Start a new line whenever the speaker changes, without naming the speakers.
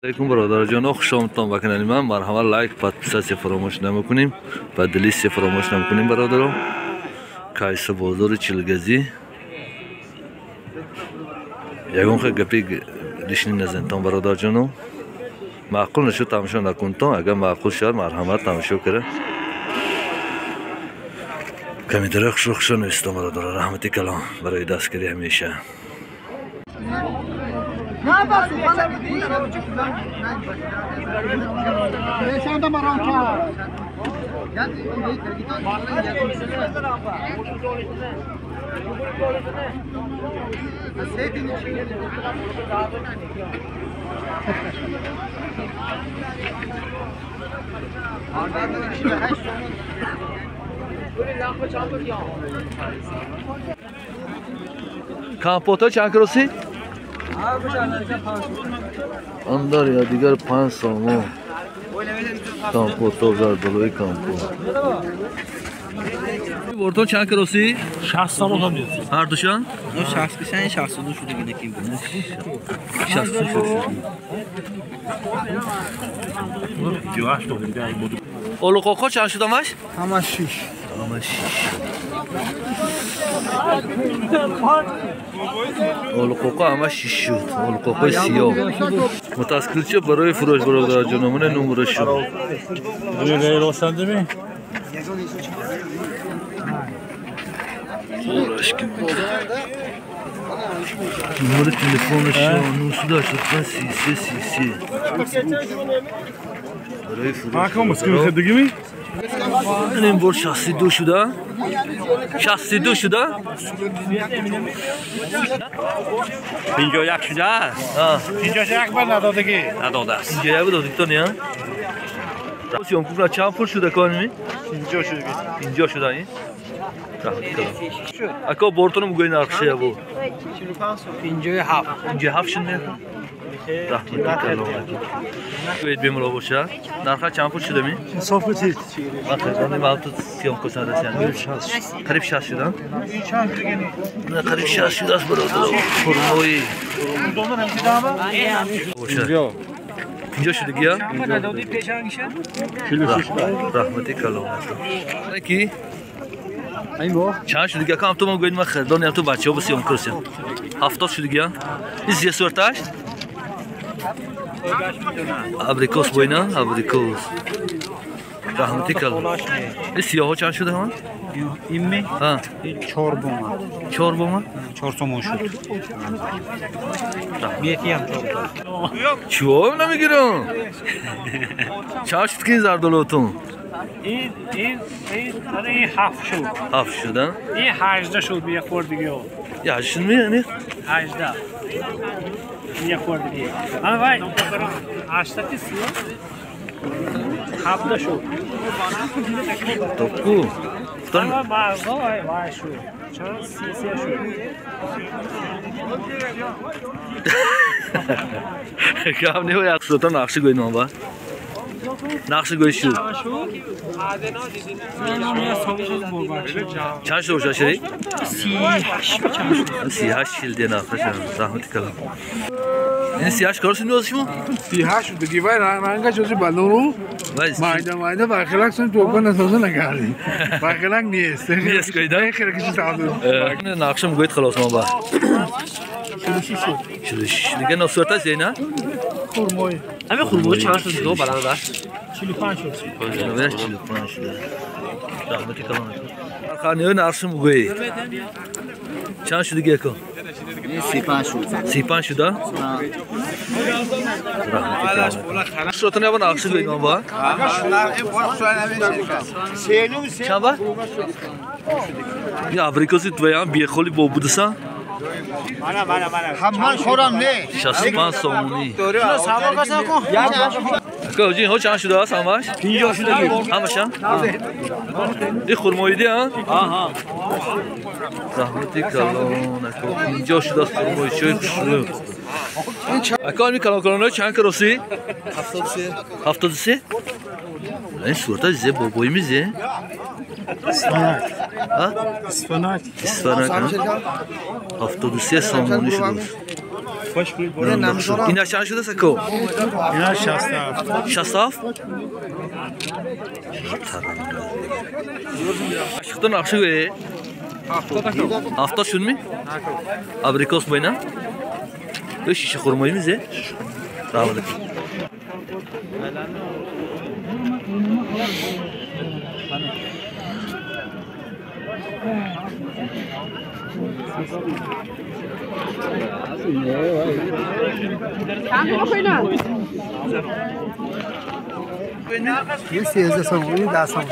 علیکم برادران، خوش آمدید به کانال من. مرحبا، لایک подписаться فراموش نکنیم و دلیست فراموش نکنیم برادران. کایسه بازار چیلگزی یگون خیلی گپی دیشنی نزنتان برادرانو معقول نشد تماشا نکنتان. اگر معقول شد مرحمت تماشا کرد کمی درخش خوش نیستم برادران. رحمتی کلام برای دستگیری همیشه. کامپوتا چند کروسی؟ اندر یا دیگر 5 سامو کامپوتا زردالوی کامپوت. بورتون چند کروسی؟
60 سامو هم میاد.
هر دوشان؟
60 کشن 62 شده گونه کیم بود.
60 شده.
جواش تو دیگه این بود.
اولو کوکو چند شده ماش؟
همه 6.
همه 6. اولو کوکو همه 6 شد. اولو کوکو سیاه. متاسکلچه برای فروش برادر جانمون نمره شد.
روی روشنده می؟
نمره تلفنش 983 برای فروش.
کام مسکن خدگی می؟
این بار 62 شده. 62 شده.
51 شده است. 51 بر ندادگی. نداده است.
51 دادی تو نه؟ سیام کوفر چند پول شده کانی؟
50 شده.
50 شده این؟ اکا بورتونم گوی نقشه بو
57
57 شده. رحمتی کلام. باید بیمرا باشه. نرخ چند پول شده می؟
صافتی.
من مالت سیام کوسان رسیدم. قریب 60 شده. نه قریب 60 شده است برادر. فرمایی. باشه. 50 شده گیا؟ رحمتی کلام. کی؟ چند شده گیا کام تو ما گوید ما خردان یا تو بچه ها بسیام کرسیم 70 شده گیا این زیه سورتاش ابریکوس بوینا ابریکوس رحمتی کلام این سیاه ها چند شده هم؟
این می؟
ها
4 بوما
4 بوما؟
4 سامو شد بیتی هم 4
چوب نمیگیرم چند شد که این زردالوتون؟
این 7 شد.
7 شدن؟
این 18 شد یه خوردگی.
یه 8 شد میانی؟
18 یه خوردگی. اما وای 8 تا سیاه 7 شد.
توپو
اما وای شد. چرا 33 شد.
کام نیو یک سوتا نقشه گوی نام با نقشه گوی شد چند شد باشه شدی؟ 38 شلده نقشه شد رحمتی کلام این 38 کارو سنی بازشما؟
38 بگی وای رنگا چوزی بلورو مایده برخلاق سن تو کن اساسا نگردی برخلاق نیست
نیست کایده؟
خیلی کشی سعادو
نقشه مگوید خلاص ما با 46 دیگه نصورت هست نه؟
خورموی
همه خورموی چند شد دو بلند داشت
45 شد.
45 شده رحمتی کلام خانیو نقشه مگوید چند شده گه کن؟ 35 شده؟ رحمتی کلام شروطه نبا نقشه گوید ما با؟ چند با؟ این ابریکوسی توی هم بیخولی با بودسا؟
همه خورم نه
65 سامونی
سوار کسا کن
اکا جین ها چند شده هست همش؟
50 شده.
همش هم؟ این خورماییدی ها؟
آها.
رحمتی کلام اکا 50 شده است خورمایی چای خوشلو اکا این کلام کلام چند کروسی؟
73
73 این صورت زی بابایی میزه؟
اسفناک
اسفناک ها؟ 73 سامونی شده اینا چند شده سکو؟
اینا 67
67 Aşıktan akşı göre 70 şun mi? Abrikos boyuna 5 şişe kurmayımız ya. Rahmet.
یه 13 سامونی 10 سامون